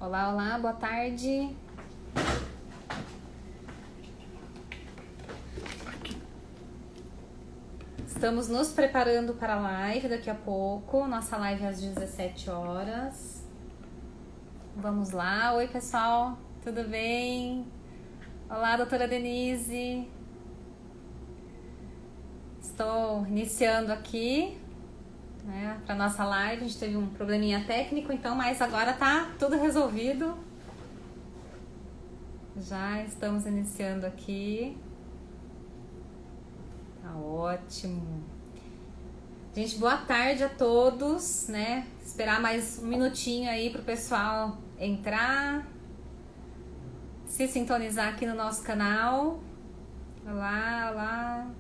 Olá, olá, boa tarde. Estamos nos preparando para a live daqui a pouco. Nossa live é às 17 horas. Vamos lá. Oi, pessoal. Tudo bem? Olá, doutora Denise. Estou iniciando aqui, né, para nossa live. A gente teve um probleminha técnico, então, mas agora tá tudo resolvido. Já estamos iniciando aqui. Tá ótimo. Gente, boa tarde a todos, né? Esperar mais um minutinho aí pro pessoal entrar, se sintonizar aqui no nosso canal. Olá, olá.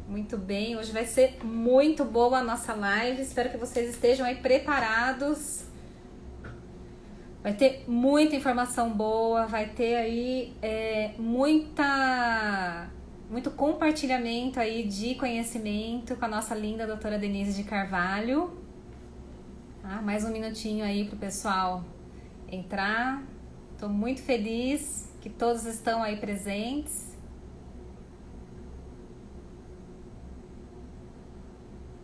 Muito bem, hoje vai ser muito boa a nossa live. Espero que vocês estejam aí preparados. Vai ter muita informação boa, vai ter aí muito compartilhamento aí de conhecimento com a nossa linda doutora Denise de Carvalho. Tá? Mais um minutinho aí pro pessoal entrar. Tô muito feliz que todos estão aí presentes.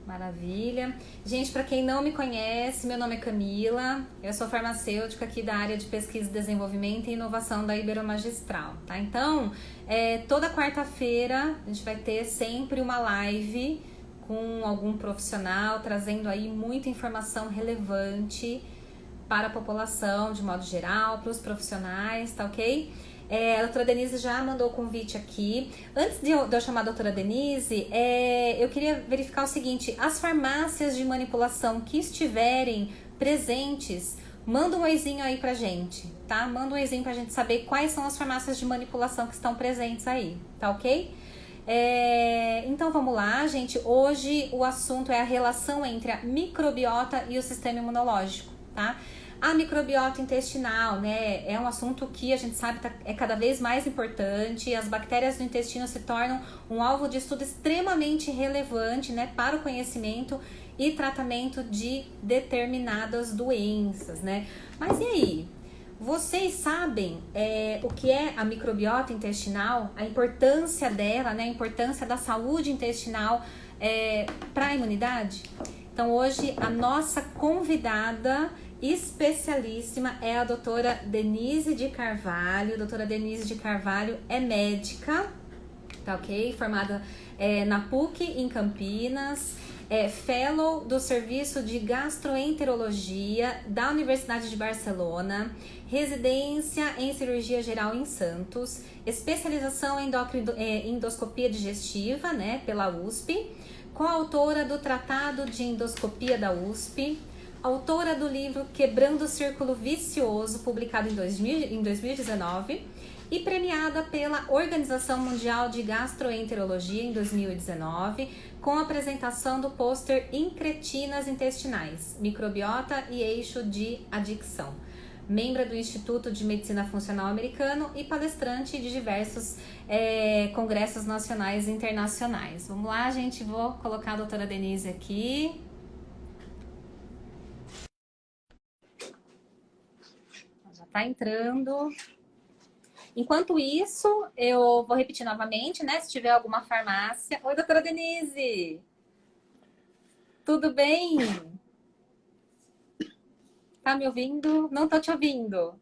Maravilha. Gente, para quem não me conhece, meu nome é Camila, eu sou farmacêutica aqui da área de pesquisa, desenvolvimento e inovação da Iberomagistral, tá? Então, toda quarta-feira a gente vai ter sempre uma live com algum profissional, trazendo aí muita informação relevante para a população, de modo geral, para os profissionais, tá ok? A doutora Denise já mandou o convite aqui. Antes de eu chamar a doutora Denise, eu queria verificar o seguinte: as farmácias de manipulação que estiverem presentes, manda um oizinho aí pra gente, tá? Manda um oizinho pra gente saber quais são as farmácias de manipulação que estão presentes aí, tá ok? Então vamos lá, gente. Hoje o assunto é a relação entre a microbiota e o sistema imunológico, tá? A microbiota intestinal, né, é um assunto que a gente sabe é cada vez mais importante. As bactérias do intestino se tornam um alvo de estudo extremamente relevante, né, para o conhecimento e tratamento de determinadas doenças, né? Mas e aí? Vocês sabem o que é a microbiota intestinal, a importância dela, né, a importância da saúde intestinal para a imunidade? Então hoje a nossa convidada especialíssima é a doutora Denise de Carvalho. A doutora Denise de Carvalho é médica, tá ok? Formada na PUC em Campinas, fellow do Serviço de Gastroenterologia da Universidade de Barcelona, residência em cirurgia geral em Santos, especialização em endoscopia digestiva, né, pela USP, coautora do Tratado de Endoscopia da USP, autora do livro Quebrando o Círculo Vicioso, publicado em 2019, e premiada pela Organização Mundial de Gastroenterologia em 2019, com a apresentação do pôster Incretinas Intestinais, Microbiota e Eixo de Adicção. Membro do Instituto de Medicina Funcional Americano e palestrante de diversos congressos nacionais e internacionais. Vamos lá, gente, vou colocar a doutora Denise aqui. Tá entrando. Enquanto isso, eu vou repetir novamente, né? Se tiver alguma farmácia. Oi, doutora Denise! Tudo bem? Tá me ouvindo? Não tô te ouvindo.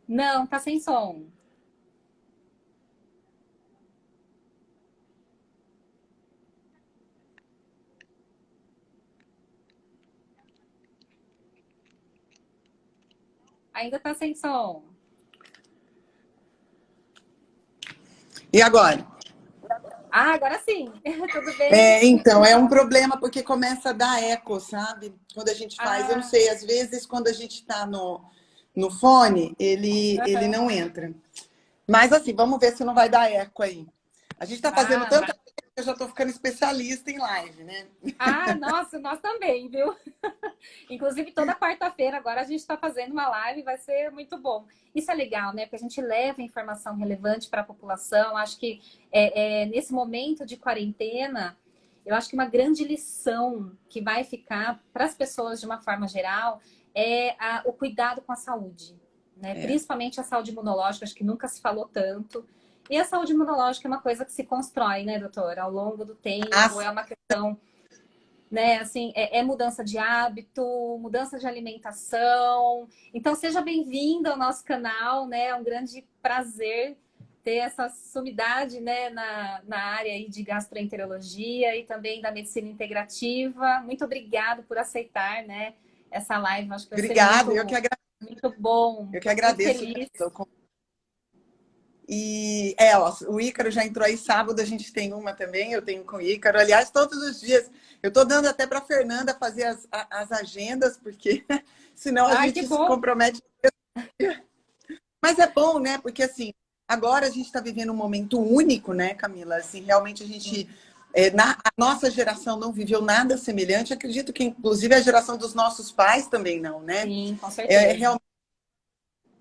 Não, tá sem som. Ainda tá sem som. E agora? Ah, agora sim. Tudo bem? Então, é um problema porque começa a dar eco, sabe? Quando a gente faz, eu não Ah, sei, às vezes quando a gente está no fone, ele não entra. Mas assim, vamos ver se não vai dar eco aí. A gente está fazendo ah, tanta eu já estou ficando especialista em live, né? Ah, nossa, nós também, viu? Inclusive, toda quarta-feira agora a gente está fazendo uma live, vai ser muito bom. Isso é legal, né? Porque a gente leva informação relevante para a população. Acho que nesse momento de quarentena, eu acho que uma grande lição que vai ficar para as pessoas de uma forma geral é o cuidado com a saúde, né? Principalmente a saúde imunológica, acho que nunca se falou tanto. E a saúde imunológica é uma coisa que se constrói, né, doutora? Ao longo do tempo, é uma questão, né, assim, é mudança de hábito, mudança de alimentação. Então, seja bem-vindo ao nosso canal, né? É um grande prazer ter essa sumidade, né, na área aí de gastroenterologia e também da medicina integrativa. Muito obrigado por aceitar, né, essa live. Acho que vai Obrigada, ser eu que agradeço. muito bom. Eu que Estou muito agradeço. feliz. E ó, o Ícaro já entrou aí sábado, a gente tem uma também, eu tenho com o Ícaro. Aliás, todos os dias. Eu estou dando até para a Fernanda fazer as agendas, porque senão a Ai, gente que se bom! compromete. Mas é bom, né? Porque assim, agora a gente está vivendo um momento único, né, Camila? Assim, realmente a gente. A nossa geração não viveu nada semelhante. Acredito que, inclusive, a geração dos nossos pais também não, né? Sim, com É certeza. realmente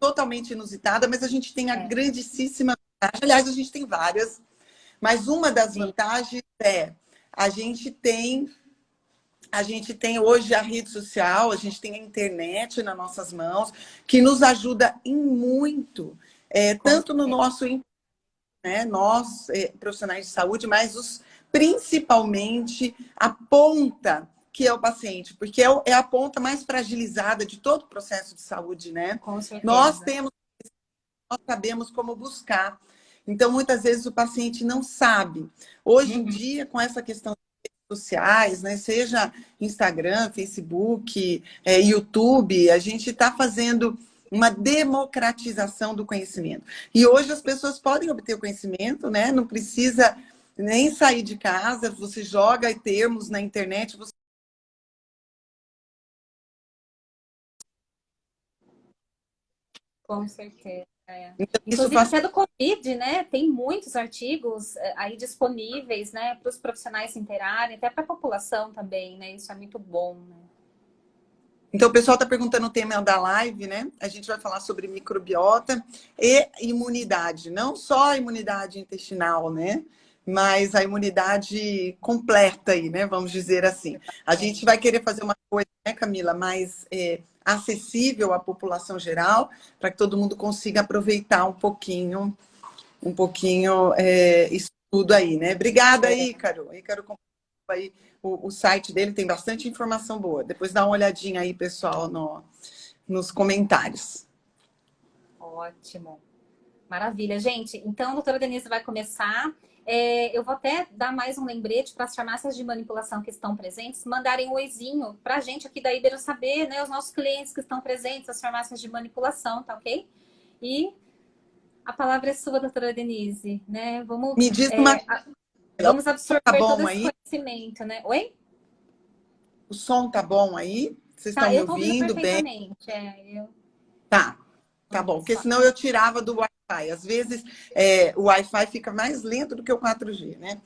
totalmente inusitada, mas a gente tem a grandíssima vantagem. Aliás, a gente tem várias, mas uma das vantagens a gente tem hoje a rede social, a gente tem a internet nas nossas mãos, que nos ajuda em muito, tanto no nosso, né, nós, profissionais de saúde, mas principalmente a ponta que é o paciente, porque é a ponta mais fragilizada de todo o processo de saúde, né? Com certeza. Nós sabemos como buscar. Então, muitas vezes o paciente não sabe. Hoje em dia, com essa questão das redes sociais, né, seja Instagram, Facebook, YouTube, a gente está fazendo uma democratização do conhecimento. E hoje as pessoas podem obter o conhecimento, né? Não precisa nem sair de casa, você joga termos na internet, você... Com certeza. Então, isso Inclusive, até do Covid, né? Tem muitos artigos aí disponíveis, né? Para os profissionais se interarem, até para a população também, né? Isso é muito bom, né? Então, o pessoal está perguntando o tema da live, né? A gente vai falar sobre microbiota e imunidade. Não só a imunidade intestinal, né? Mas a imunidade completa aí, né? Vamos dizer assim. A gente vai querer fazer uma coisa, né, Camila, mais acessível à população geral, para que todo mundo consiga aproveitar um pouquinho isso tudo aí, né? Obrigada, Ícaro. Ícaro compartilhou aí o site dele, tem bastante informação boa. Depois dá uma olhadinha aí, pessoal, nos comentários. Ótimo. Maravilha, gente. Então, a doutora Denise vai começar. Eu vou até dar mais um lembrete para as farmácias de manipulação que estão presentes mandarem um oizinho para a gente aqui da Ibero saber, né? Os nossos clientes que estão presentes, as farmácias de manipulação, tá ok? E a palavra é sua, doutora Denise, né? Me diz uma... Vamos absorver tá bom todo esse aí? conhecimento, né? Oi? O som tá bom aí? Vocês estão Tá, me eu tô ouvindo ouvindo bem? perfeitamente. Tá bom. Porque senão eu tirava do Wi-Fi. Às vezes o Wi-Fi fica mais lento do que o 4G, né?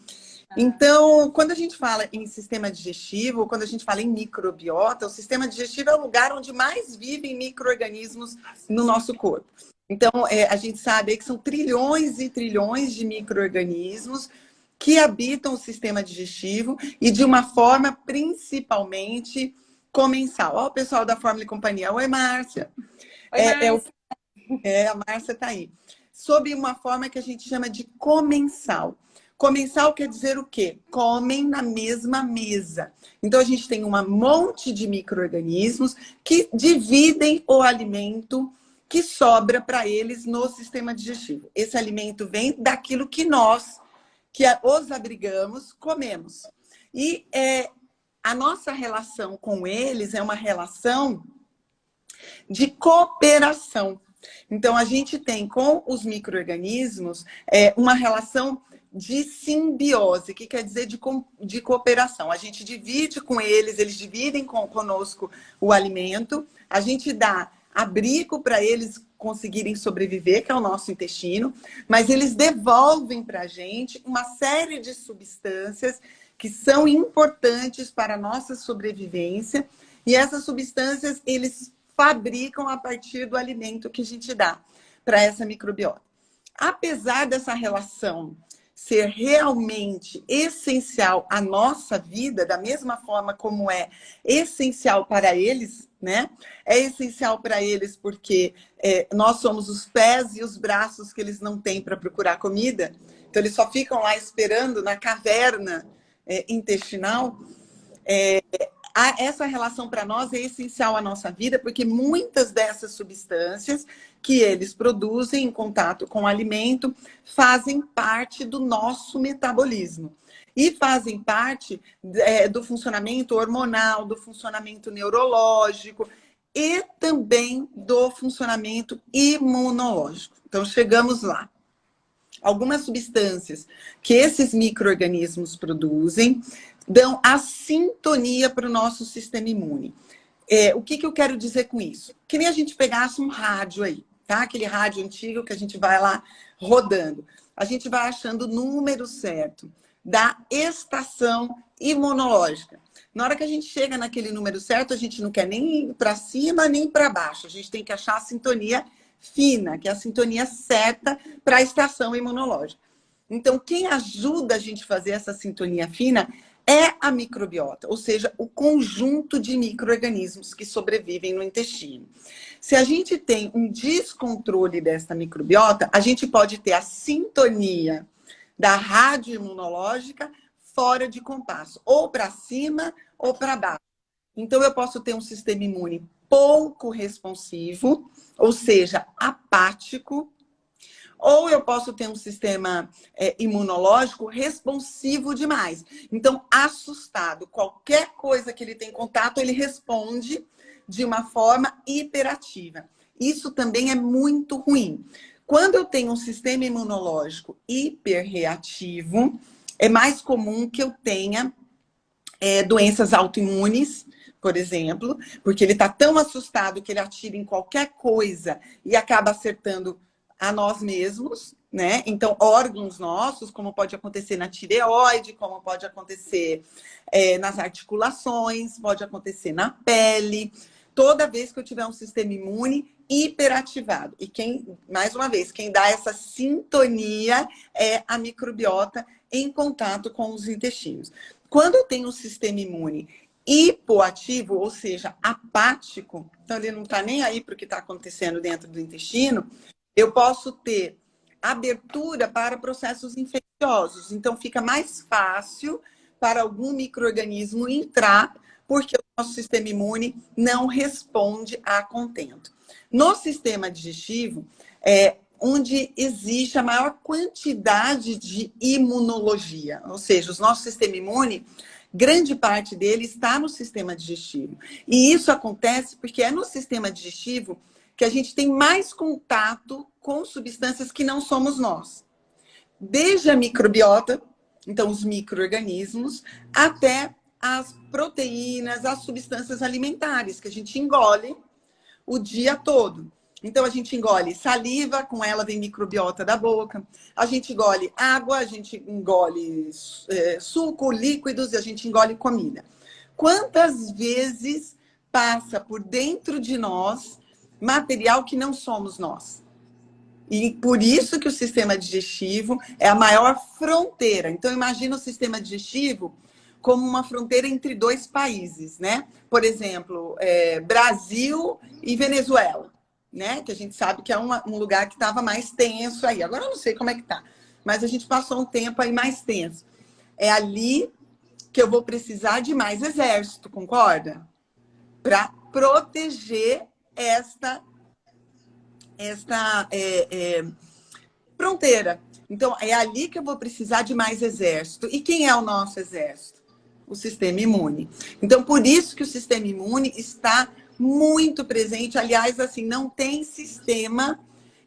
Então, quando a gente fala em sistema digestivo, quando a gente fala em microbiota, o sistema digestivo é o lugar onde mais vivem micro-organismos no nosso corpo. Então, a gente sabe aí que são trilhões e trilhões de micro-organismos que habitam o sistema digestivo e de uma forma principalmente comensal. Ó, o pessoal da Fórmula e Companhia. Oi, Márcia. Oi, Márcia. A Márcia está aí. Sob uma forma que a gente chama de comensal. Comensal quer dizer o quê? Comem na mesma mesa. Então, a gente tem um monte de micro-organismos que dividem o alimento que sobra para eles no sistema digestivo. Esse alimento vem daquilo que nós, que os abrigamos, comemos. E a nossa relação com eles é uma relação de cooperação. Então, a gente tem com os micro-organismos uma relação de simbiose, que quer dizer de cooperação. A gente divide com eles dividem conosco o alimento, a gente dá abrigo para eles conseguirem sobreviver, que é o nosso intestino, mas eles devolvem para a gente uma série de substâncias que são importantes para a nossa sobrevivência, e essas substâncias eles fabricam a partir do alimento que a gente dá para essa microbiota. Apesar dessa relação ser realmente essencial à nossa vida, da mesma forma como é essencial para eles, né? É essencial para eles porque nós somos os pés e os braços que eles não têm para procurar comida. Então, eles só ficam lá esperando na caverna intestinal. Essa relação para nós é essencial à nossa vida, porque muitas dessas substâncias que eles produzem em contato com o alimento fazem parte do nosso metabolismo. E fazem parte do funcionamento hormonal, do funcionamento neurológico e também do funcionamento imunológico. Então, chegamos lá. Algumas substâncias que esses micro-organismos produzem dão a sintonia para o nosso sistema imune. O que eu quero dizer com isso? Que nem a gente pegasse um rádio aí, tá? Aquele rádio antigo que a gente vai lá rodando. A gente vai achando o número certo da estação imunológica. Na hora que a gente chega naquele número certo, a gente não quer nem ir para cima nem para baixo. A gente tem que achar a sintonia fina, que é a sintonia certa para a estação imunológica. Então, quem ajuda a gente a fazer essa sintonia fina é a microbiota, ou seja, o conjunto de micro-organismos que sobrevivem no intestino. Se a gente tem um descontrole dessa microbiota, a gente pode ter a sintonia da rádio imunológica fora de compasso, ou para cima ou para baixo. Então, eu posso ter um sistema imune pouco responsivo, ou seja, apático, ou eu posso ter um sistema imunológico responsivo demais. Então, assustado, qualquer coisa que ele tem contato, ele responde de uma forma hiperativa. Isso também é muito ruim. Quando eu tenho um sistema imunológico hiperreativo, é mais comum que eu tenha doenças autoimunes, por exemplo, porque ele está tão assustado que ele atira em qualquer coisa e acaba acertando a nós mesmos, né? Então, órgãos nossos, como pode acontecer na tireoide, como pode acontecer nas articulações, pode acontecer na pele, toda vez que eu tiver um sistema imune hiperativado. E mais uma vez, quem dá essa sintonia é a microbiota em contato com os intestinos. Quando eu tenho um sistema imune hipoativo, ou seja, apático, então ele não está nem aí para o que está acontecendo dentro do intestino, eu posso ter abertura para processos infecciosos. Então, fica mais fácil para algum micro-organismo entrar, porque o nosso sistema imune não responde a contento. No sistema digestivo, onde existe a maior quantidade de imunologia, ou seja, o nosso sistema imune, grande parte dele está no sistema digestivo. E isso acontece porque é no sistema digestivo que a gente tem mais contato com substâncias que não somos nós. Desde a microbiota, então os micro-organismos, até as proteínas, as substâncias alimentares que a gente engole o dia todo. Então, a gente engole saliva, com ela vem microbiota da boca. A gente engole água, a gente engole suco, líquidos e a gente engole comida. Quantas vezes passa por dentro de nós material que não somos nós? E por isso que o sistema digestivo é a maior fronteira. Então, imagina o sistema digestivo como uma fronteira entre dois países, né? Por exemplo, Brasil e Venezuela, né? Que a gente sabe que é um lugar que estava mais tenso aí. Agora eu não sei como é que tá, mas a gente passou um tempo aí mais tenso. É ali que eu vou precisar de mais exército, concorda? Para proteger esta fronteira. Então, é ali que eu vou precisar de mais exército. E quem é o nosso exército? O sistema imune. Então, por isso que o sistema imune está muito presente. Aliás, assim, não tem sistema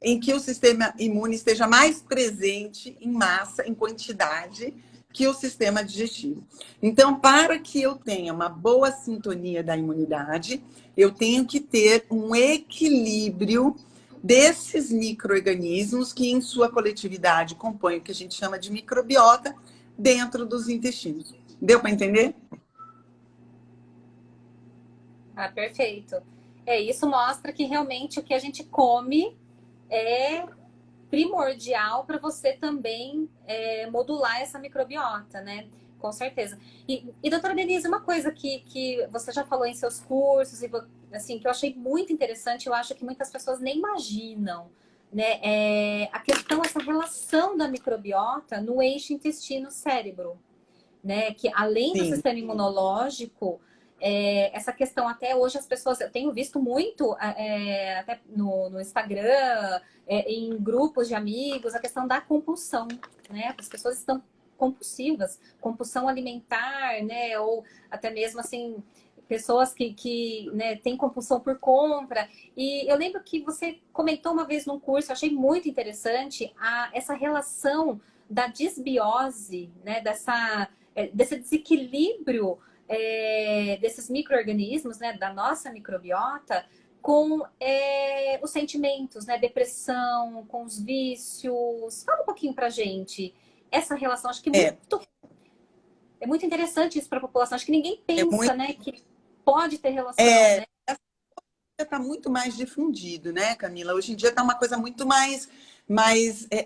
em que o sistema imune esteja mais presente em massa, em quantidade, que o sistema digestivo. Então, para que eu tenha uma boa sintonia da imunidade, eu tenho que ter um equilíbrio desses micro-organismos que, em sua coletividade, compõem o que a gente chama de microbiota dentro dos intestinos. Deu para entender? Ah, perfeito. Isso mostra que realmente o que a gente come é primordial para você também modular essa microbiota, né? Com certeza. E doutora Denise, uma coisa que você já falou em seus cursos, e assim, que eu achei muito interessante, eu acho que muitas pessoas nem imaginam, né? A questão, essa relação da microbiota no eixo intestino-cérebro, né? Que além do Sim. sistema imunológico, essa questão até hoje as pessoas, eu tenho visto muito até no Instagram, em grupos de amigos, a questão da compulsão, né? As pessoas estão compulsivas, compulsão alimentar, né? Ou até mesmo assim, pessoas que né, têm compulsão por compra. E eu lembro que você comentou uma vez num curso, eu achei muito interessante, essa relação da disbiose, né? Desse desequilíbrio desses micro-organismos, né, da nossa microbiota, com os sentimentos, né, depressão, com os vícios. Fala um pouquinho pra gente essa relação. Acho que é muito interessante isso para a população. Acho que ninguém É pensa, muito. né, que pode ter relação, né? Está muito mais difundido, né, Camila? Hoje em dia está uma coisa muito mais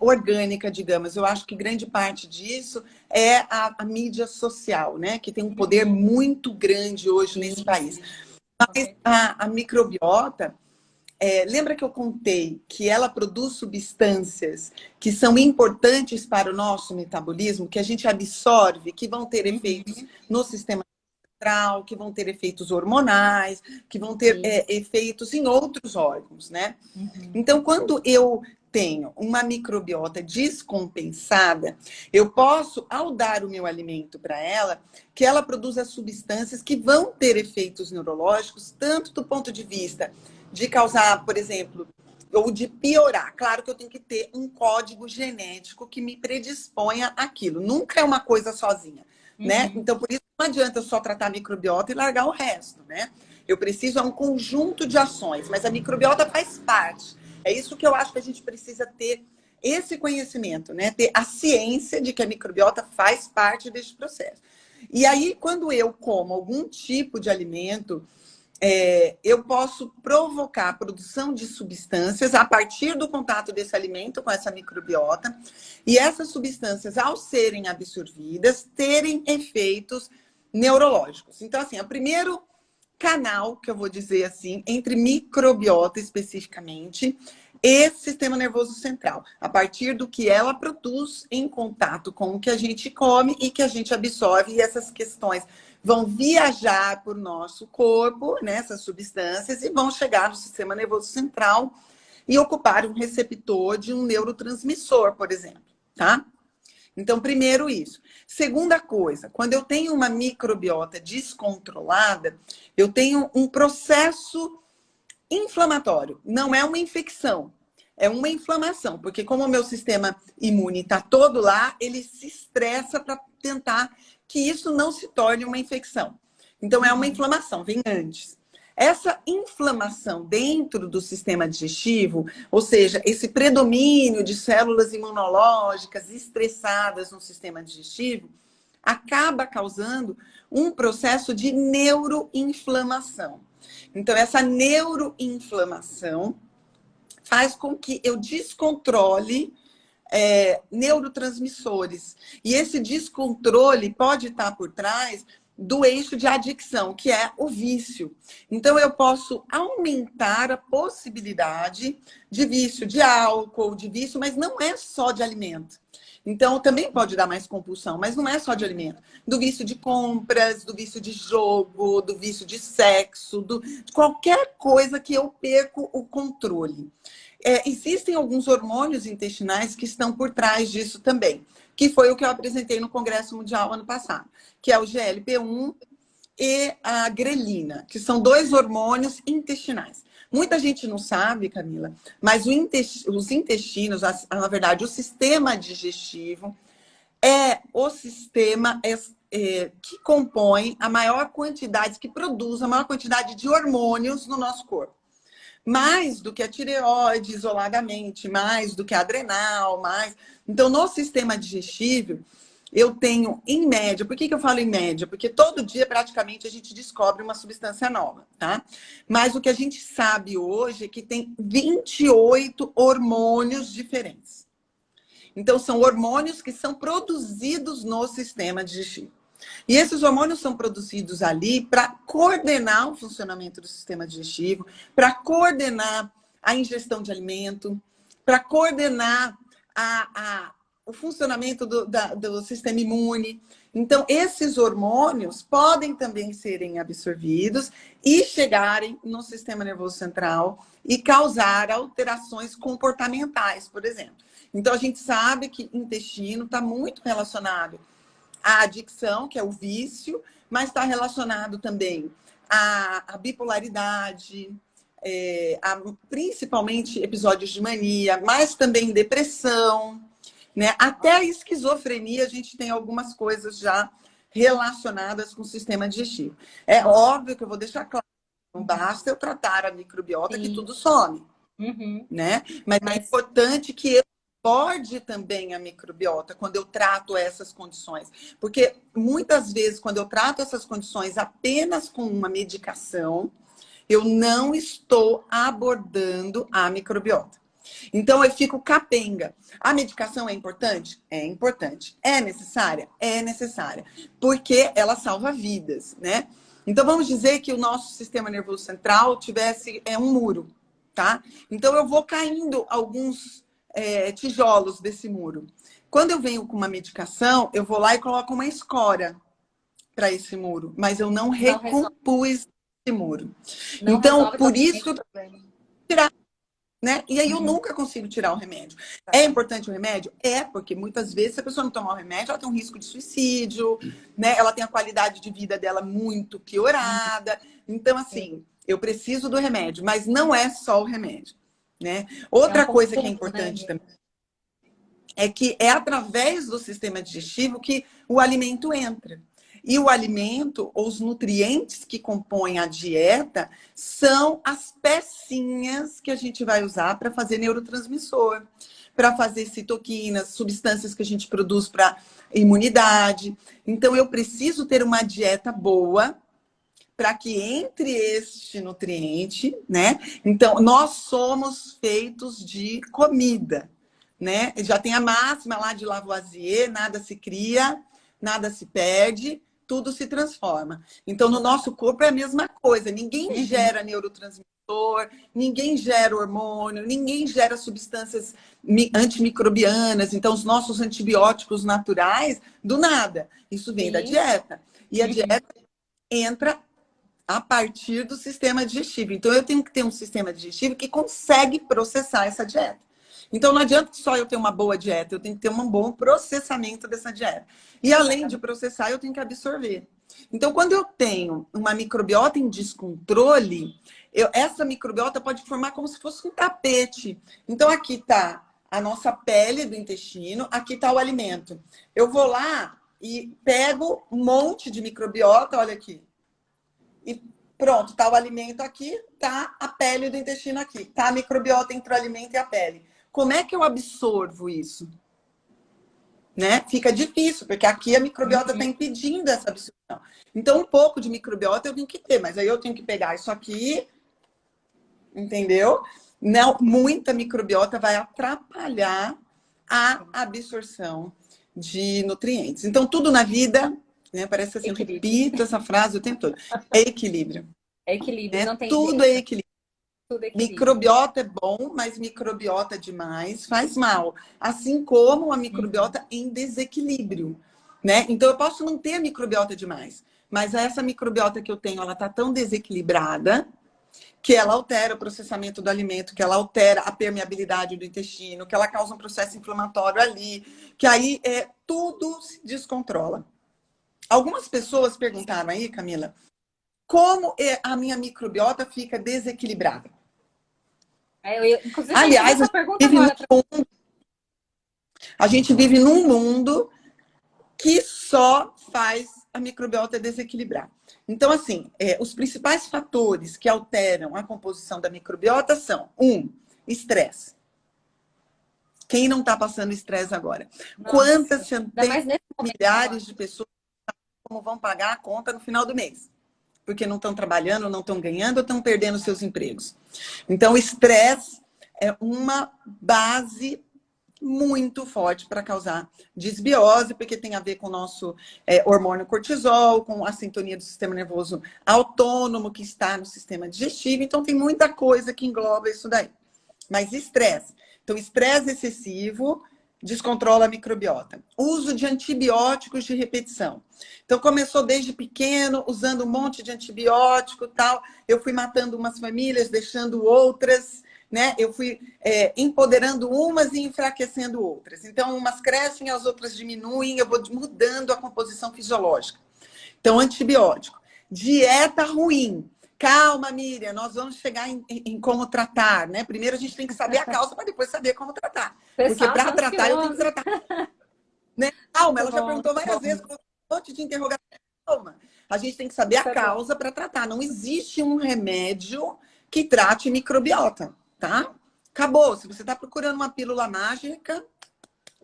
orgânica, digamos. Eu acho que grande parte disso é a mídia social, né? Que tem um poder muito grande hoje nesse país. Mas a microbiota, lembra que eu contei que ela produz substâncias que são importantes para o nosso metabolismo, que a gente absorve, que vão ter efeitos no sistema central, que vão ter efeitos hormonais, que vão ter efeitos em outros órgãos, né? Então, quando eu tenho uma microbiota descompensada, eu posso, ao dar o meu alimento para ela, que ela produza substâncias que vão ter efeitos neurológicos, tanto do ponto de vista de causar, por exemplo, ou de piorar. Claro que eu tenho que ter um código genético que me predisponha àquilo. Nunca é uma coisa sozinha, né? Então, por isso não adianta eu só tratar a microbiota e largar o resto, né? Eu preciso de um conjunto de ações, mas a microbiota faz parte. É isso que eu acho que a gente precisa ter esse conhecimento, né? Ter a ciência de que a microbiota faz parte desse processo. E aí, quando eu como algum tipo de alimento, eu posso provocar a produção de substâncias a partir do contato desse alimento com essa microbiota, e essas substâncias, ao serem absorvidas, terem efeitos neurológicos. Então, assim, o primeiro canal, que eu vou dizer assim, entre microbiota especificamente e sistema nervoso central, a partir do que ela produz em contato com o que a gente come e que a gente absorve, e essas questões vão viajar por nosso corpo, né, essas substâncias, e vão chegar no sistema nervoso central e ocupar um receptor de um neurotransmissor, por exemplo, tá? Então, primeiro isso. Segunda coisa, quando eu tenho uma microbiota descontrolada, eu tenho um processo inflamatório. Não é uma infecção, é uma inflamação, porque como o meu sistema imune está todo lá, ele se estressa para tentar que isso não se torne uma infecção. Então, é uma inflamação, vem antes. Essa inflamação dentro do sistema digestivo, ou seja, esse predomínio de células imunológicas estressadas no sistema digestivo, acaba causando um processo de neuroinflamação. Então, essa neuroinflamação faz com que eu descontrole neurotransmissores. E esse descontrole pode estar por trás do eixo de adicção, que é o vício. Então, eu posso aumentar a possibilidade de vício de álcool, de vício, mas não é só de alimento. Então, também pode dar mais compulsão, mas não é só de alimento. Do vício de compras, do vício de jogo, do vício de sexo, de qualquer coisa que eu perco o controle. Existem alguns hormônios intestinais que estão por trás disso também, que foi o que eu apresentei no Congresso Mundial ano passado, que é o GLP-1 e a grelina, que são dois hormônios intestinais. Muita gente não sabe, Camila, mas os intestinos, na verdade, o sistema digestivo é o sistema que compõe a maior quantidade, que produz a maior quantidade de hormônios no nosso corpo. mais do que a tireoide isoladamente, mais do que a adrenal, mais. Então, no sistema digestivo, eu tenho, em média, por que eu falo em média? Porque todo dia, praticamente, a gente descobre uma substância nova, tá? Mas o que a gente sabe hoje é que tem 28 hormônios diferentes. Então, são hormônios que são produzidos no sistema digestivo. E esses hormônios são produzidos ali para coordenar o funcionamento do sistema digestivo, para coordenar a ingestão de alimento, para coordenar o funcionamento do sistema imune. Então, esses hormônios podem também serem absorvidos e chegarem no sistema nervoso central e causar alterações comportamentais, por exemplo. Então, a gente sabe que intestino está muito relacionado à adicção, que é o vício, mas está relacionado também à bipolaridade, principalmente episódios de mania, mas também depressão, né? Até a esquizofrenia, a gente tem algumas coisas já relacionadas com o sistema digestivo. É óbvio que eu vou deixar claro, não basta eu tratar a microbiota que tudo some, né? Mas é importante que eu aborde também a microbiota quando eu trato essas condições. Porque muitas vezes, quando eu trato essas condições apenas com uma medicação, eu não estou abordando a microbiota. Então, eu fico capenga. A medicação é importante? É importante. É necessária? É necessária. Porque ela salva vidas, né? Então, vamos dizer que o nosso sistema nervoso central tivesse um muro, tá? Então, eu vou caindo alguns tijolos desse muro. Quando eu venho com uma medicação, eu vou lá e coloco uma escora para esse muro. Mas eu não recompus esse muro. Então, por isso que eu tirar. Né? E aí eu nunca consigo tirar o remédio. É importante o remédio? É, porque muitas vezes, se a pessoa não tomar o remédio, ela tem um risco de suicídio, né? Ela tem a qualidade de vida dela muito piorada. Então, assim, eu preciso do remédio, mas não é só o remédio, né? Outra coisa que é importante também é que é através do sistema digestivo que o alimento entra. E o alimento, ou os nutrientes que compõem a dieta, são as pecinhas que a gente vai usar para fazer neurotransmissor, para fazer citoquinas, substâncias que a gente produz para imunidade. Então, eu preciso ter uma dieta boa para que entre este nutriente, né? Então, nós somos feitos de comida, né? Já tem a máxima lá de Lavoisier, nada se cria, nada se perde, tudo se transforma. Então, no nosso corpo é a mesma coisa. Ninguém gera neurotransmissor, ninguém gera hormônio, ninguém gera substâncias antimicrobianas. Então, os nossos antibióticos naturais, do nada. Isso vem da dieta. E a dieta entra a partir do sistema digestivo. Então, eu tenho que ter um sistema digestivo que consegue processar essa dieta. Então, não adianta só eu ter uma boa dieta, eu tenho que ter um bom processamento dessa dieta. E além de processar, eu tenho que absorver. Então, quando eu tenho uma microbiota em descontrole, essa microbiota pode formar como se fosse um tapete. Então, aqui está a nossa pele do intestino, aqui está o alimento. Eu vou lá e pego um monte de microbiota, olha aqui. E pronto, está o alimento aqui, está a pele do intestino aqui. Está a microbiota entre o alimento e a pele. Como é que eu absorvo isso? Né? Fica difícil, porque aqui a microbiota está impedindo essa absorção. Então, um pouco de microbiota eu tenho que ter, mas aí eu tenho que pegar isso aqui, entendeu? Não, muita microbiota vai atrapalhar a absorção de nutrientes. Então, tudo na vida, né? Parece assim, eu repito essa frase o tempo todo. É equilíbrio. É equilíbrio, não tem tudo jeito. É equilíbrio. Microbiota é bom, mas microbiota demais faz mal. Assim como a microbiota em desequilíbrio, né? Então, eu posso não ter a microbiota demais, mas essa microbiota que eu tenho, ela tá tão desequilibrada que ela altera o processamento do alimento, que ela altera a permeabilidade do intestino, que ela causa um processo inflamatório ali, que aí tudo se descontrola. Algumas pessoas perguntaram aí, Camila, como a minha microbiota fica desequilibrada? Inclusive, aliás, a gente vive num mundo que só faz a microbiota desequilibrar. Então, assim, os principais fatores que alteram a composição da microbiota são: estresse. Quem não está passando estresse agora? Nossa, Quantas ainda centenas, mais nesse momento milhares agora. de pessoas como vão pagar a conta no final do mês? Porque não estão trabalhando, não estão ganhando, ou estão perdendo seus empregos. Então, o estresse é uma base muito forte para causar disbiose, porque tem a ver com o nosso hormônio cortisol, com a sintonia do sistema nervoso autônomo que está no sistema digestivo. Então, tem muita coisa que engloba isso daí. Mas estresse. Então, estresse excessivo descontrola a microbiota. Uso de antibióticos de repetição. Então, começou desde pequeno, usando um monte de antibiótico e tal. Eu fui matando umas famílias, deixando outras, né? Eu fui empoderando umas e enfraquecendo outras. Então, umas crescem, as outras diminuem, eu vou mudando a composição fisiológica. Então, antibiótico. Dieta ruim. Calma, Miriam, nós vamos chegar em como tratar, né? Primeiro a gente tem que saber a causa para depois saber como tratar. O Porque pessoal para tá tratar, eu tenho que ansioso. tratar. Né? Calma, Muito ela já bom, perguntou muito várias bom. vezes, com um monte de interrogação. Calma. A gente tem que saber Isso a é bom. causa para tratar. Não existe um remédio que trate microbiota, tá? Acabou. Se você está procurando uma pílula mágica,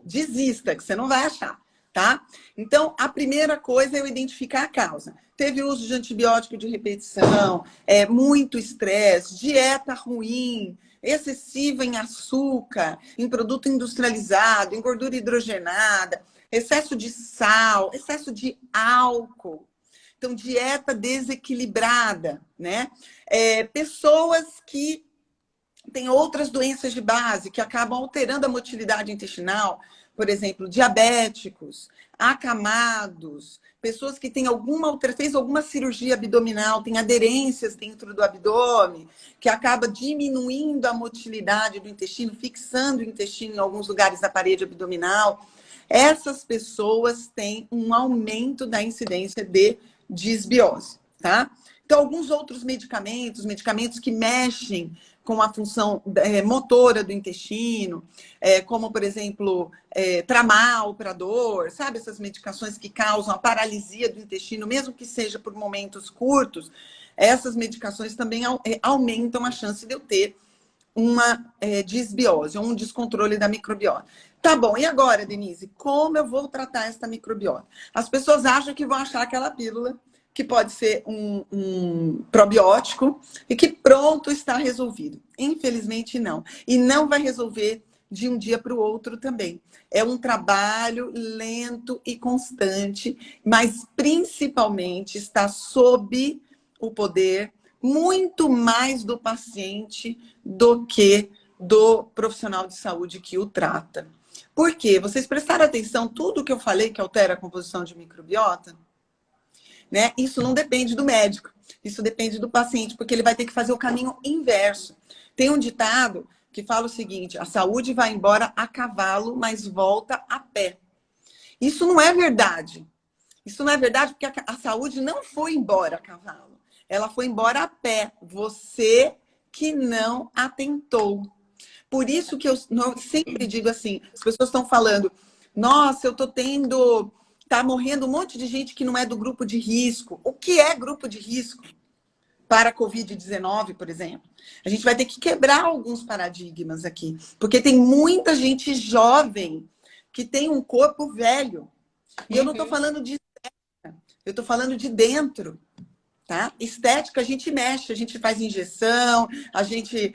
desista, que você não vai achar, tá? Então, a primeira coisa é eu identificar a causa. Teve uso de antibiótico de repetição, muito estresse, dieta ruim, excessiva em açúcar, em produto industrializado, em gordura hidrogenada, excesso de sal, excesso de álcool. Então, dieta desequilibrada, né? Pessoas que tem outras doenças de base que acabam alterando a motilidade intestinal, por exemplo, diabéticos, acamados, pessoas que têm fez alguma cirurgia abdominal, tem aderências dentro do abdômen, que acaba diminuindo a motilidade do intestino, fixando o intestino em alguns lugares da parede abdominal. Essas pessoas têm um aumento da incidência de disbiose, tá? Então, alguns outros medicamentos que mexem com a função motora do intestino, como, por exemplo, tramal para dor, sabe? Essas medicações que causam a paralisia do intestino, mesmo que seja por momentos curtos, essas medicações também aumentam a chance de eu ter uma disbiose, um descontrole da microbiota. Tá bom, e agora, Denise, como eu vou tratar essa microbiota? As pessoas acham que vão achar aquela pílula que pode ser um probiótico e que pronto, está resolvido. Infelizmente, não. E não vai resolver de um dia para o outro também. É um trabalho lento e constante, mas principalmente está sob o poder muito mais do paciente do que do profissional de saúde que o trata. Por quê? Vocês prestaram atenção tudo que eu falei que altera a composição de microbiota? Né? Isso não depende do médico, isso depende do paciente, porque ele vai ter que fazer o caminho inverso. Tem um ditado que fala o seguinte: a saúde vai embora a cavalo, mas volta a pé. Isso não é verdade. Isso não é verdade porque a saúde não foi embora a cavalo. Ela foi embora a pé. Você que não atentou. Por isso que eu sempre digo assim, as pessoas estão falando, nossa, eu tô tendo... Tá morrendo um monte de gente que não é do grupo de risco. O que é grupo de risco para a Covid-19, por exemplo? A gente vai ter que quebrar alguns paradigmas aqui, porque tem muita gente jovem que tem um corpo velho. E eu não estou falando de estética, eu estou falando de dentro, tá? Estética a gente mexe, a gente faz injeção, a gente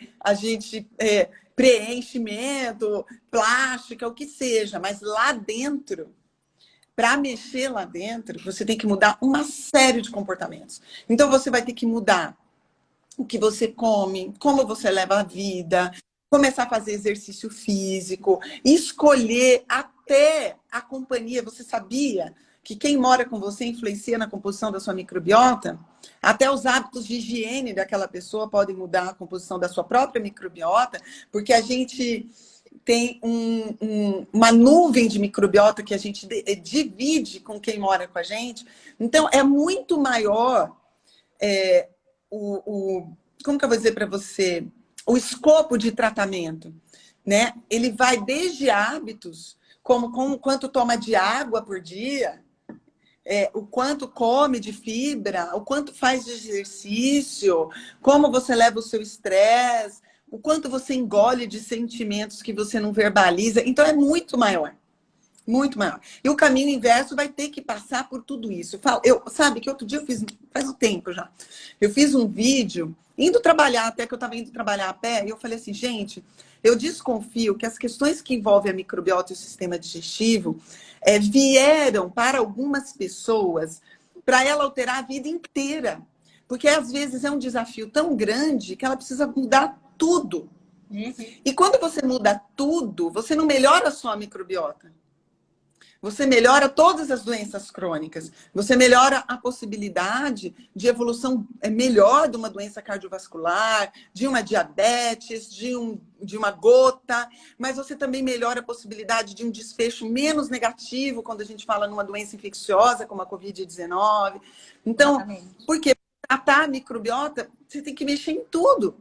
preenchimento, plástica, o que seja, mas lá dentro, para mexer lá dentro, você tem que mudar uma série de comportamentos. Então, você vai ter que mudar o que você come, como você leva a vida, começar a fazer exercício físico, escolher até a companhia. Você sabia que quem mora com você influencia na composição da sua microbiota? Até os hábitos de higiene daquela pessoa podem mudar a composição da sua própria microbiota, porque a gente tem uma nuvem de microbiota que a gente divide com quem mora com a gente. Então, é muito maior como que eu vou dizer para você? O escopo de tratamento, né? Ele vai desde hábitos, como quanto toma de água por dia, o quanto come de fibra, o quanto faz de exercício, como você leva o seu estresse, o quanto você engole de sentimentos que você não verbaliza. Então, é muito maior. Muito maior. E o caminho inverso vai ter que passar por tudo isso. Sabe que outro dia eu fiz, faz um tempo já, eu fiz um vídeo, indo trabalhar, até que eu estava indo trabalhar a pé, e eu falei assim, gente, eu desconfio que as questões que envolvem a microbiota e o sistema digestivo vieram para algumas pessoas para ela alterar a vida inteira. Porque às vezes é um desafio tão grande que ela precisa mudar tudo. Uhum. E quando você muda tudo, você não melhora só a microbiota. Você melhora todas as doenças crônicas. Você melhora a possibilidade de evolução melhor de uma doença cardiovascular, de uma diabetes, de uma gota. Mas você também melhora a possibilidade de um desfecho menos negativo quando a gente fala numa doença infecciosa, como a Covid-19. Então, Exatamente. porque para tratar a microbiota, você tem que mexer em tudo.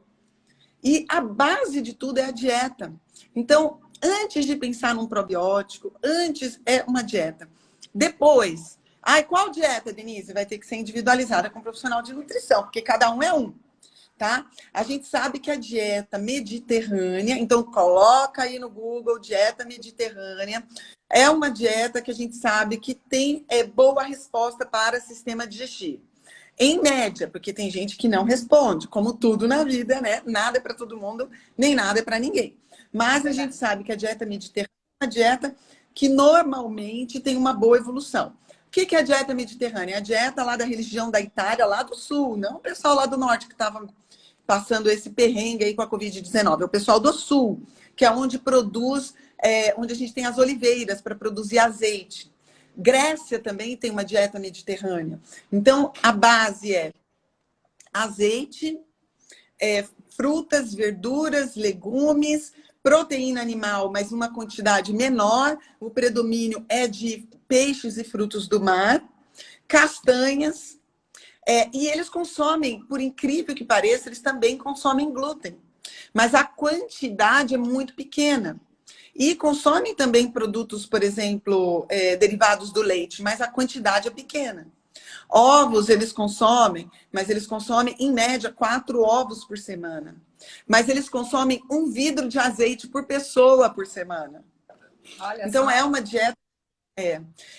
E a base de tudo é a dieta. Então, antes de pensar num probiótico, antes é uma dieta. Depois, qual dieta, Denise? Vai ter que ser individualizada com um profissional de nutrição, porque cada um é um, tá? A gente sabe que a dieta mediterrânea, então coloca aí no Google, dieta mediterrânea, é uma dieta que a gente sabe que tem boa resposta para o sistema digestivo. Em média, porque tem gente que não responde, como tudo na vida, né? Nada é para todo mundo, nem nada é para ninguém. Mas a gente sabe que a dieta mediterrânea é uma dieta que normalmente tem uma boa evolução. O que é a dieta mediterrânea? É a dieta lá da religião da Itália, lá do sul, não o pessoal lá do norte que estava passando esse perrengue aí com a Covid-19, é o pessoal do sul, que é onde produz, onde a gente tem as oliveiras para produzir azeite. Grécia também tem uma dieta mediterrânea. Então, a base é azeite, frutas, verduras, legumes, proteína animal, mas uma quantidade menor. O predomínio é de peixes e frutos do mar, castanhas. E eles consomem, por incrível que pareça, eles também consomem glúten. Mas a quantidade é muito pequena. E consomem também produtos, por exemplo, derivados do leite, mas a quantidade é pequena. Ovos eles consomem, mas eles consomem, em média, 4 ovos por semana. Mas eles consomem 1 vidro de azeite por pessoa por semana. Olha então, só. é uma dieta...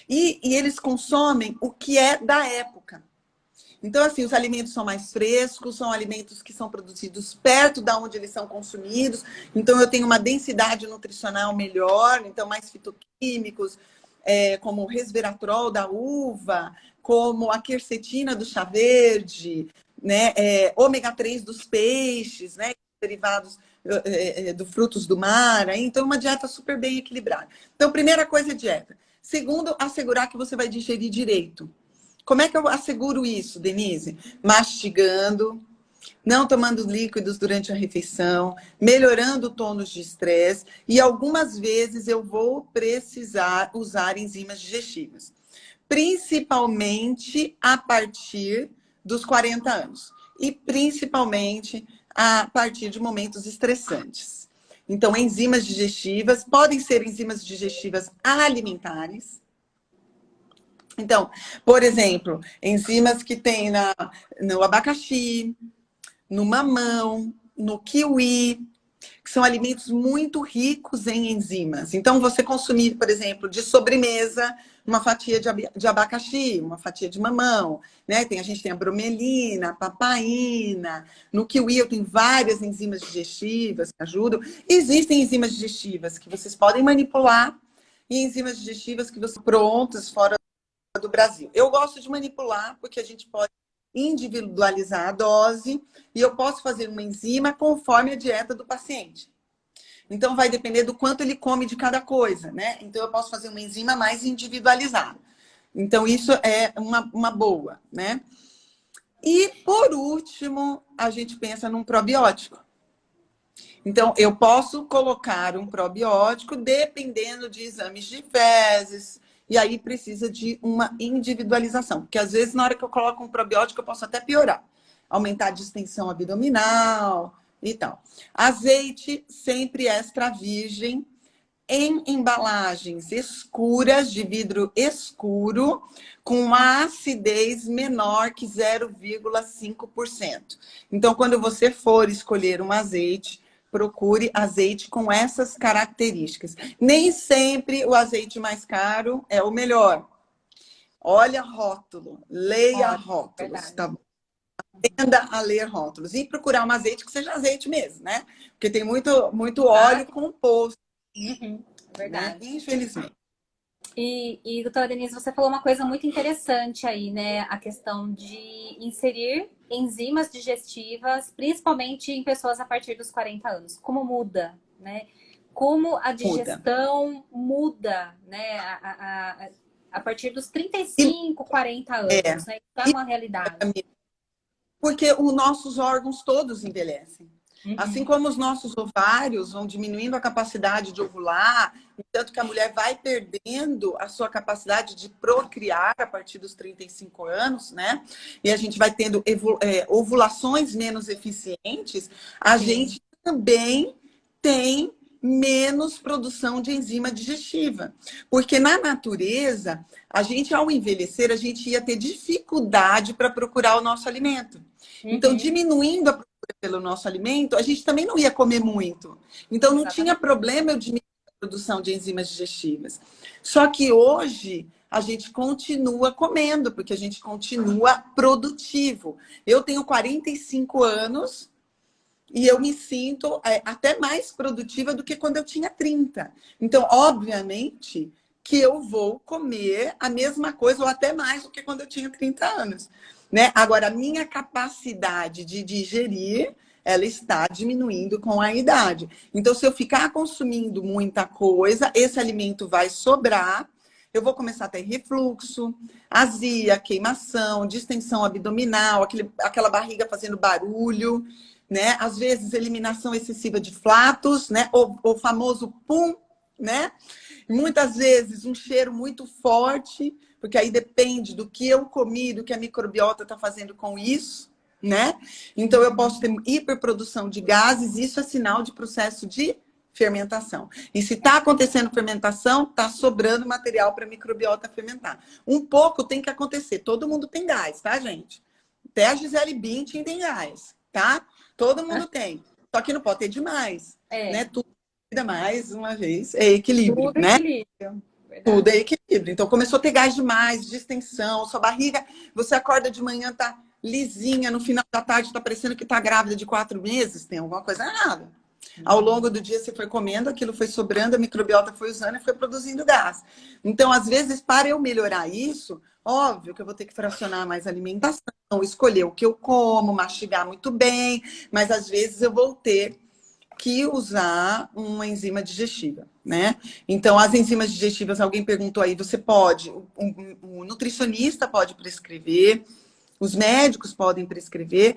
E eles consomem o que é da época. Então, assim, os alimentos são mais frescos, são alimentos que são produzidos perto da onde eles são consumidos. Então, eu tenho uma densidade nutricional melhor, então mais fitoquímicos, como o resveratrol da uva, como a quercetina do chá verde, né? Ômega 3 dos peixes, né? Derivados dos frutos do mar. Então, uma dieta super bem equilibrada. Então, primeira coisa é dieta. Segundo, assegurar que você vai digerir direito. Como é que eu asseguro isso, Denise? Mastigando, não tomando líquidos durante a refeição, melhorando o tônus de estresse e algumas vezes eu vou precisar usar enzimas digestivas, principalmente a partir dos 40 anos e principalmente a partir de momentos estressantes. Então, enzimas digestivas podem ser enzimas digestivas alimentares. Então, por exemplo, enzimas que tem no abacaxi, no mamão, no kiwi, que são alimentos muito ricos em enzimas. Então, você consumir, por exemplo, de sobremesa, uma fatia de abacaxi, uma fatia de mamão, né? A gente tem a bromelina, a papaina. No kiwi eu tenho várias enzimas digestivas que ajudam. Existem enzimas digestivas que vocês podem manipular e enzimas digestivas que você prontas fora do Brasil. Eu gosto de manipular porque a gente pode individualizar a dose e eu posso fazer uma enzima conforme a dieta do paciente. Então, vai depender do quanto ele come de cada coisa, né? Então, eu posso fazer uma enzima mais individualizada. Então, isso é uma boa, né? E, por último, a gente pensa num probiótico. Então, eu posso colocar um probiótico dependendo de exames de fezes, e aí precisa de uma individualização. Porque às vezes, na hora que eu coloco um probiótico, eu posso até piorar. Aumentar a distensão abdominal e tal. Azeite sempre extra virgem. em embalagens escuras, de vidro escuro, com uma acidez menor que 0,5%. Então, quando você for escolher um azeite, procure azeite com essas características. Nem sempre o azeite mais caro é o melhor. Olha rótulo, leia rótulos, tá bom? Aprenda a ler rótulos e procurar um azeite que seja azeite mesmo, né? Porque tem muito óleo composto, Uhum, né? verdade. Infelizmente. Doutora Denise, você falou uma coisa muito interessante aí, né? A questão de inserir enzimas digestivas, principalmente em pessoas a partir dos 40 anos. Como muda, né? Como a Muda. digestão muda, né? A partir dos E, 35, 40 é, anos, né? Isso é e uma realidade. porque os nossos órgãos todos envelhecem. Assim Uhum. como os nossos ovários vão diminuindo a capacidade de ovular, tanto que a mulher vai perdendo a sua capacidade de procriar a partir dos 35 anos, né? E a gente vai tendo ovulações menos eficientes, a Sim. gente também tem menos produção de enzima digestiva. Porque na natureza, a gente, ao envelhecer, a gente ia ter dificuldade para procurar o nosso alimento. Então, Uhum. diminuindo a procura pelo nosso alimento, a gente também não ia comer muito. Então, não tinha Exatamente. problema eu diminuir a produção de enzimas digestivas. Só que hoje, a gente continua comendo, porque a gente continua produtivo. Eu tenho 45 anos e eu me sinto até mais produtiva do que quando eu tinha 30. Então, obviamente, que eu vou comer a mesma coisa ou até mais do que quando eu tinha 30 anos. Né? Agora, a minha capacidade de digerir, ela está diminuindo com a idade. Então, se eu ficar consumindo muita coisa, esse alimento vai sobrar, eu vou começar a ter refluxo, azia, queimação, distensão abdominal, aquela barriga fazendo barulho, né? Às vezes, eliminação excessiva de flatos, né? O famoso pum, né? Muitas vezes, um cheiro muito forte, porque aí depende do que eu comi, do que a microbiota está fazendo com isso, né? Então, eu posso ter hiperprodução de gases, isso é sinal de processo de fermentação. E se está acontecendo fermentação, está sobrando material para a microbiota fermentar. Um pouco tem que acontecer. Todo mundo tem gás, tá, gente? Até a Gisele Bündchen tem gás, tá? Todo mundo tem. Só que não pode ter demais, né? É, Tudo, ainda mais uma vez, é equilíbrio, tudo né? equilíbrio. Tudo é Verdade. equilíbrio. Então começou a ter gás demais, distensão, sua barriga, você acorda de manhã, tá lisinha, no final da tarde tá parecendo que tá grávida de 4 meses, tem alguma coisa errada. Ao longo do dia você foi comendo, aquilo foi sobrando, a microbiota foi usando e foi produzindo gás. Então, às vezes, para eu melhorar isso, óbvio que eu vou ter que fracionar mais alimentação, escolher o que eu como, mastigar muito bem, mas às vezes eu vou ter que usar uma enzima digestiva, né? Então, as enzimas digestivas, alguém perguntou aí, você pode, o nutricionista pode prescrever, os médicos podem prescrever.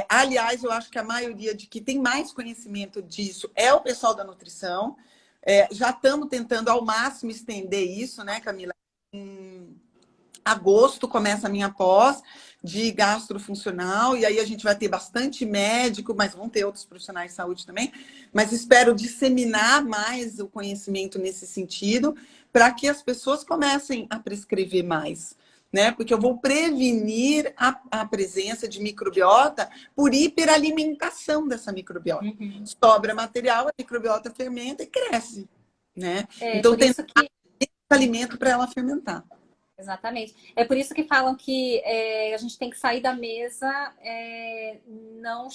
Aliás, eu acho que a maioria de que tem mais conhecimento disso é o pessoal da nutrição. Já estamos tentando ao máximo estender isso, né, Camila? Em agosto começa a minha pós de gastrofuncional, e aí a gente vai ter bastante médico, mas vão ter outros profissionais de saúde também. Mas espero disseminar mais o conhecimento nesse sentido, para que as pessoas comecem a prescrever mais. Né? Porque eu vou prevenir a presença de microbiota por hiperalimentação dessa microbiota. Uhum. Sobra material, a microbiota fermenta e cresce. Né? É Então, por tem isso que alimento para ela fermentar. Exatamente. É por isso que falam que a gente tem que sair da mesa, não,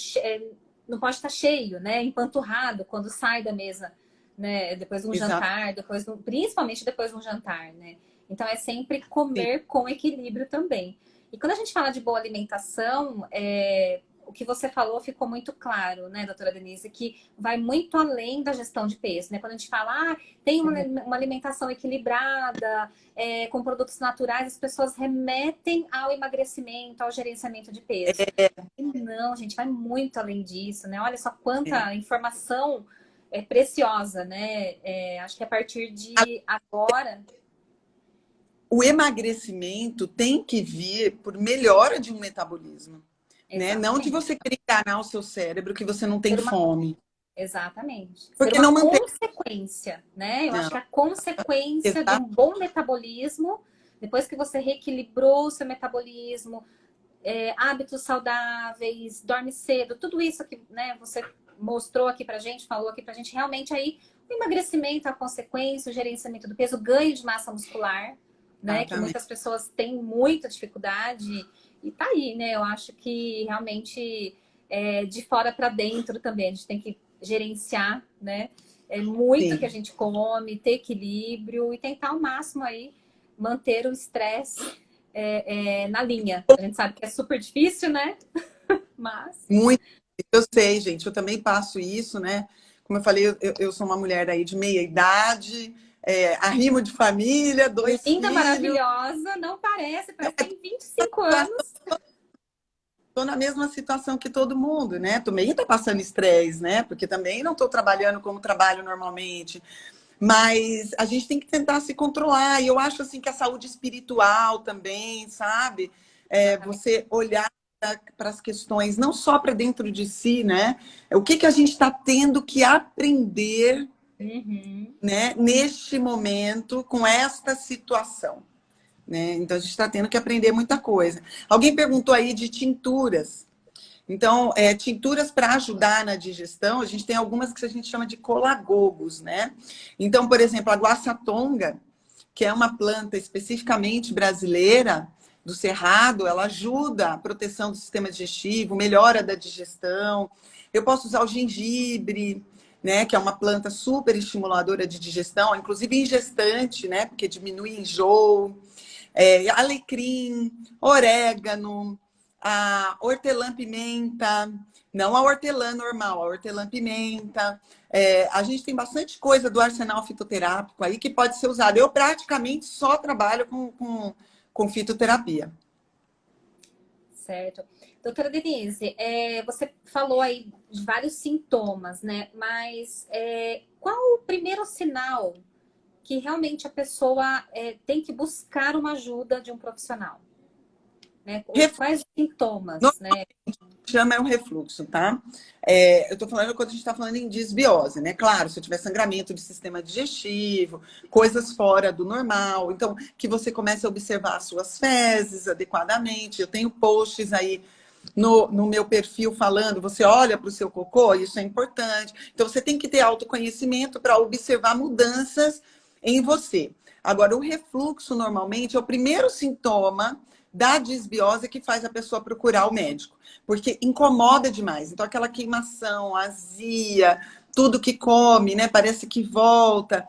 não pode estar cheio, né? Empanturrado quando sai da mesa, né? Depois de um Exato. jantar, principalmente depois de um jantar, né? Então é sempre comer com equilíbrio também. E quando a gente fala de boa alimentação, o que você falou ficou muito claro, né, doutora Denise, que vai muito além da gestão de peso, né? Quando a gente fala, tem uma alimentação equilibrada, com produtos naturais, as pessoas remetem ao emagrecimento, ao gerenciamento de peso. E não, gente, vai muito além disso, né? Olha só quanta informação preciosa, né? Acho que a partir de agora. O emagrecimento tem que vir por melhora de um metabolismo, né? Não de Exatamente. você querer enganar o seu cérebro que você não tem Ter uma fome. Exatamente. Ser Porque uma não mantém. consequência, né? Eu acho Não, que a consequência de exato, um bom metabolismo, depois que você reequilibrou o seu metabolismo, hábitos saudáveis, dorme cedo, tudo isso que, né, você mostrou aqui pra gente, falou aqui pra gente, realmente aí o emagrecimento, a consequência, o gerenciamento do peso, o ganho de massa muscular, né? Que exatamente. muitas pessoas têm muita dificuldade e tá aí, né? Eu acho que realmente de fora para dentro também, a gente tem que gerenciar, né? É muito que a Sim. gente come, ter equilíbrio e tentar ao máximo aí manter o estresse na linha. A gente sabe que é super difícil, né? Mas. Muito. Eu sei, gente, eu também passo isso, né? Como eu falei, eu sou uma mulher aí de meia idade, arrimo de família, dois Linda, filhos. maravilhosa, não parece que tem 25 anos. Estou na mesma situação que todo mundo, né? Também estou passando estresse, né? Porque também não estou trabalhando como trabalho normalmente. Mas a gente tem que tentar se controlar. E eu acho assim que a saúde espiritual também, sabe? Exatamente. Você olhar para as questões, não só para dentro de si, né? O que que a gente está tendo que aprender, Uhum. né, neste momento, com esta situação, né? Então a gente está tendo que aprender muita coisa. Alguém perguntou aí de tinturas. Então, tinturas para ajudar na digestão, a gente tem algumas que a gente chama de colagogos, né? Então, por exemplo, a guaçatonga, que é uma planta especificamente brasileira, do cerrado, ela ajuda a proteção do sistema digestivo, melhora da digestão. Eu posso usar o gengibre, né, que é uma planta super estimuladora de digestão, inclusive em gestante, né, porque diminui enjoo. Alecrim, orégano, a hortelã-pimenta, não a hortelã normal, a hortelã-pimenta. A gente tem bastante coisa do arsenal fitoterápico aí que pode ser usado. Eu praticamente só trabalho com fitoterapia. Certo. Doutora Denise, você falou aí de vários sintomas, né? Mas qual o primeiro sinal que realmente a pessoa tem que buscar uma ajuda de um profissional? Né? Quais os sintomas, né? Chama o refluxo, tá? Eu tô falando quando a gente está falando em disbiose, né? Claro, se eu tiver sangramento de sistema digestivo, coisas fora do normal. Então, que você comece a observar as suas fezes adequadamente. Eu tenho posts aí no meu perfil falando, você olha para o seu cocô, isso é importante. Então, você tem que ter autoconhecimento para observar mudanças em você. Agora, o refluxo, normalmente, é o primeiro sintoma da disbiose que faz a pessoa procurar o médico, porque incomoda demais. Então, aquela queimação, azia, tudo que come, né? Parece que volta.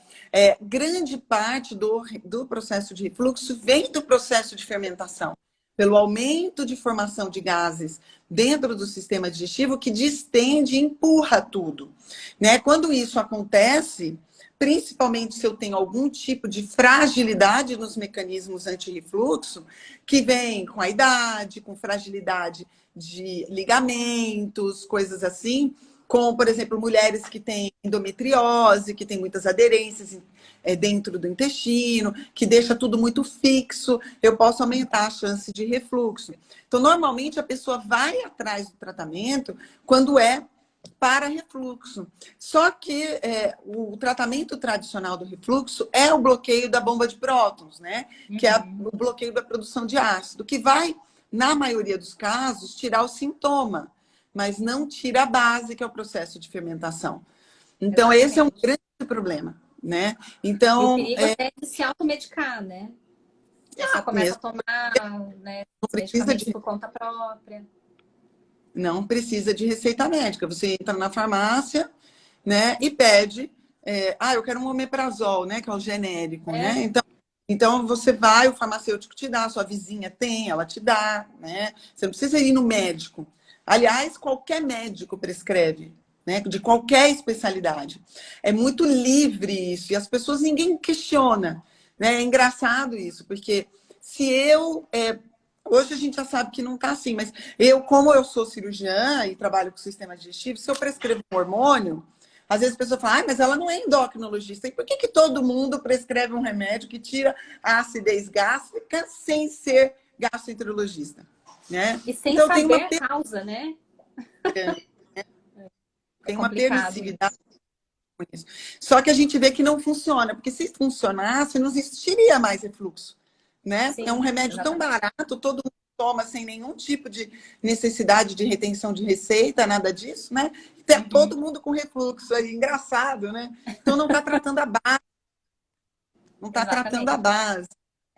Grande parte do processo de refluxo vem do processo de fermentação, pelo aumento de formação de gases dentro do sistema digestivo que distende e empurra tudo, né? Quando isso acontece, principalmente se eu tenho algum tipo de fragilidade nos mecanismos anti-refluxo, que vem com a idade, com fragilidade de ligamentos, coisas assim, como, por exemplo, mulheres que têm endometriose, que têm muitas aderências dentro do intestino, que deixa tudo muito fixo, eu posso aumentar a chance de refluxo. Então, normalmente, a pessoa vai atrás do tratamento quando é para refluxo. Só que o tratamento tradicional do refluxo é o bloqueio da bomba de prótons, né? Que é Uhum. o bloqueio da produção de ácido, que vai, na maioria dos casos, tirar o sintoma, mas não tira a base, que é o processo de fermentação. Então, esse é um Exatamente. grande problema, né? E o Então, perigo até de se automedicar, né? A pessoa começa a mesmo, tomar, né, não os precisa medicamentos de por conta própria. Não precisa de receita médica. Você entra na farmácia, né, e pede, eu quero um omeprazol, né, que é o genérico, É, né? Então você vai, o farmacêutico te dá, sua vizinha tem, ela te dá, né? Você não precisa ir no médico. Aliás, qualquer médico prescreve, né, de qualquer especialidade. É muito livre isso, e as pessoas ninguém questiona, né? É engraçado isso, porque se hoje a gente já sabe que não está assim, mas como eu sou cirurgiã e trabalho com sistema digestivo, se eu prescrevo um hormônio, às vezes a pessoa fala, mas ela não é endocrinologista. E por que todo mundo prescreve um remédio que tira a acidez gástrica sem ser gastroenterologista? Né? e sem Então tem uma saber a causa, né? É Tem uma complicado permissividade isso. com isso. Só que a gente vê que não funciona, porque se funcionasse, não existiria mais refluxo, né? É um Sim, remédio tão exatamente. barato, todo mundo toma sem nenhum tipo de necessidade de retenção de receita, nada disso, né? Tem Uhum, todo mundo com refluxo aí, engraçado, né? Então não está tratando a base, não está tratando a exatamente. base.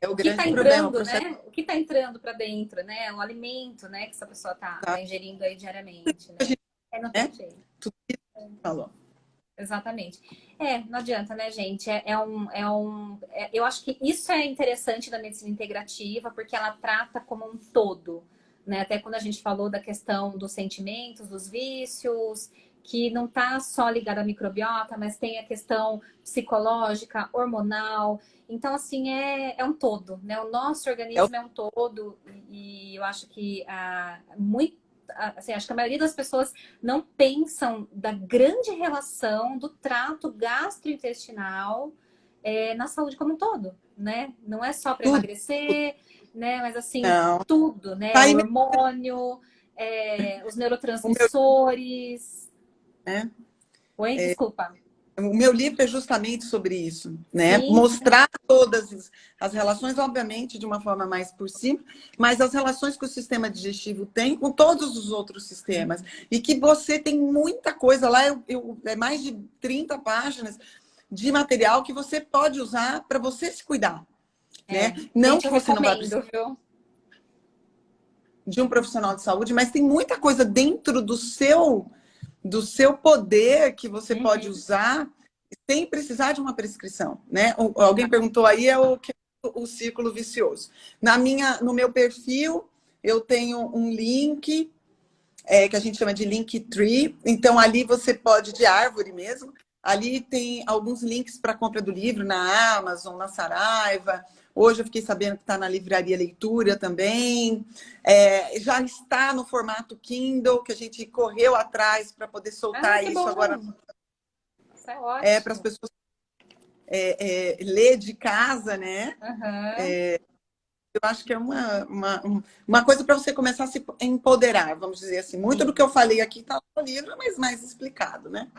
É o O que está grande problema, o entrando, processo né? O que está entrando para dentro, né? O alimento, né? Que essa pessoa tá ingerindo aí diariamente, a né? gente, É, não tem né? jeito. Tudo isso que você falou. Exatamente. Não adianta, né, gente? Eu acho que isso é interessante da medicina integrativa, porque ela trata como um todo, né? Até quando a gente falou da questão dos sentimentos, dos vícios, que não tá só ligada à microbiota, mas tem a questão psicológica, hormonal. Então, assim, é um todo, né? O nosso É o organismo é um todo, e eu acho que assim, acho que a maioria das pessoas não pensam da grande relação do trato gastrointestinal na saúde como um todo, né? Não é só para tudo. emagrecer, né? Mas assim, Não. tudo, né? Tá O aí, hormônio, os o meu, neurotransmissores. né? Oi, desculpa. O meu livro é justamente sobre isso, né? Sim, sim. Mostrar todas as relações, obviamente, de uma forma mais por cima, mas as relações que o sistema digestivo tem com todos os outros sistemas. E que você tem muita coisa lá, é mais de 30 páginas de material que você pode usar para você se cuidar, né? Não Gente, que eu você não vai precisar recomendo, viu? de um profissional de saúde, mas tem muita coisa dentro do seu poder que você pode Uhum, usar sem precisar de uma prescrição, né? Alguém perguntou aí o círculo vicioso. No meu perfil, eu tenho um link que a gente chama de Linktree. Então, ali você pode, de árvore mesmo, ali tem alguns links para compra do livro na Amazon, na Saraiva. Hoje eu fiquei sabendo que está na Livraria Leitura também. Já está no formato Kindle, que a gente correu atrás para poder Ah, soltar que isso agora bom. Isso é para as ótimo. pessoas ler de casa, né? Aham. Eu acho que é uma coisa para você começar a se empoderar, vamos dizer assim. Muito do que Sim. eu falei aqui está no livro, mas mais explicado, né?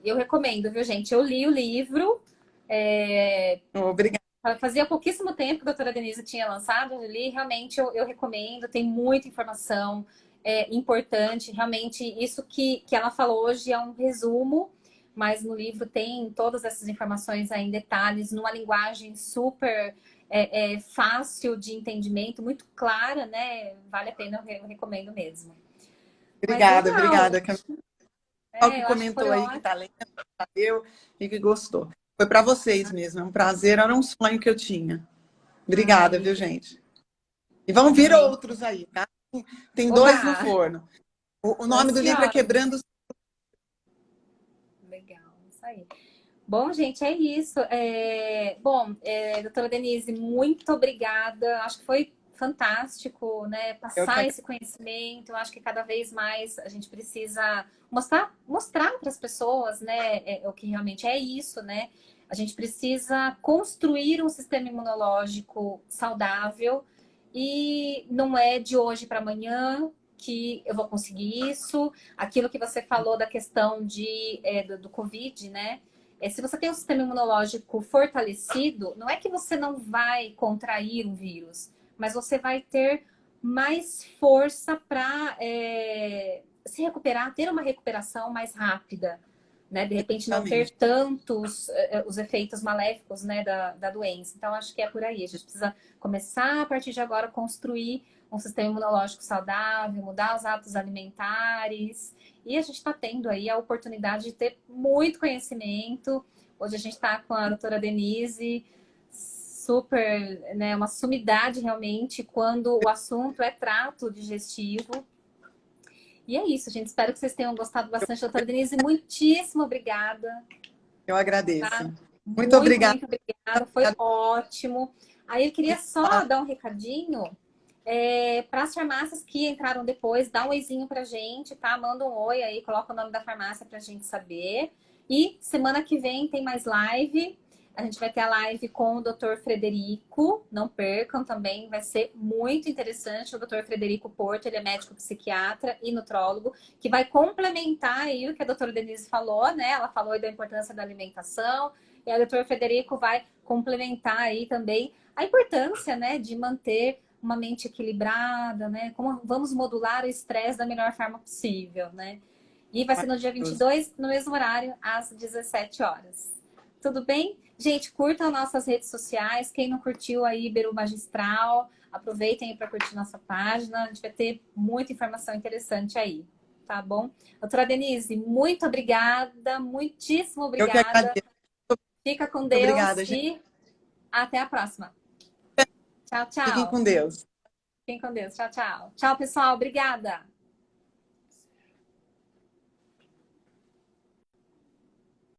Eu recomendo, viu, gente? Eu li o livro. é, Obrigada. Fazia pouquíssimo tempo que a doutora Denise tinha lançado. Eu li, realmente eu recomendo. Tem muita informação importante. Realmente, isso que ela falou hoje é um resumo, mas no livro tem todas essas informações aí em detalhes, numa linguagem super fácil de entendimento, muito clara, né? Vale a pena, eu recomendo mesmo. Mas Obrigada, legal. obrigada. Qual que Eu acho que foi comentou aí que ótimo. está lendo, eu e que gostou. Foi para vocês mesmo, é um prazer, era um sonho que eu tinha. Obrigada, Ai, viu, gente? E vão vir amei. outros aí, tá? Tem dois no Oba! forno. O Tô nome do livro é ansiosa. Quebrando. Legal, isso aí. Bom, gente, é isso. Doutora Denise, muito obrigada. Acho que foi fantástico, né? Eu que Passar esse conhecimento. Eu acho que cada vez mais a gente precisa mostrar para as pessoas, né? O que realmente é isso, né? A gente precisa construir um sistema imunológico saudável e não é de hoje para amanhã que eu vou conseguir isso. Aquilo que você falou da questão do Covid, né? Se você tem um sistema imunológico fortalecido, não é que você não vai contrair um vírus, mas você vai ter mais força para se recuperar, ter uma recuperação mais rápida, né? De repente não ter exatamente. tantos os efeitos maléficos, né, da doença. Então acho que é por aí. A gente precisa começar a partir de agora a construir um sistema imunológico saudável, mudar os hábitos alimentares. E a gente está tendo aí a oportunidade de ter muito conhecimento. Hoje a gente está com a doutora Denise, super, né, uma sumidade realmente quando o assunto é trato digestivo. E é isso, gente. Espero que vocês tenham gostado bastante. Doutora Denise, muitíssimo obrigada. Eu agradeço. Tá? Muito Muito, obrigada. muito obrigada. Foi ótimo. Aí eu queria só dar um recadinho para as farmácias que entraram depois, dá um oizinho pra gente, tá? Manda um oi aí, coloca o nome da farmácia pra gente saber. E semana que vem tem mais live. A gente vai ter a live com o Dr. Frederico, não percam também, vai ser muito interessante. O Dr. Frederico Porto, ele é médico psiquiatra e nutrólogo, que vai complementar aí o que a doutora Denise falou, né? Ela falou aí da importância da alimentação, e o Dr. Frederico vai complementar aí também a importância, né, de manter uma mente equilibrada, né? Como vamos modular o estresse da melhor forma possível, né? E vai ser no dia 22, no mesmo horário, às 17 horas. Tudo bem? Gente, curtam nossas redes sociais. Quem não curtiu aí Iberu Magistral, aproveitem para curtir nossa página. A gente vai ter muita informação interessante aí, tá bom? Doutora Denise, muito obrigada, muitíssimo Eu que obrigada. agradeço. Fica com Muito Deus obrigada, gente. e até a próxima. Tchau, Fiquem tchau. com Deus. Fiquem com Deus. Tchau, tchau. Tchau, pessoal. Obrigada.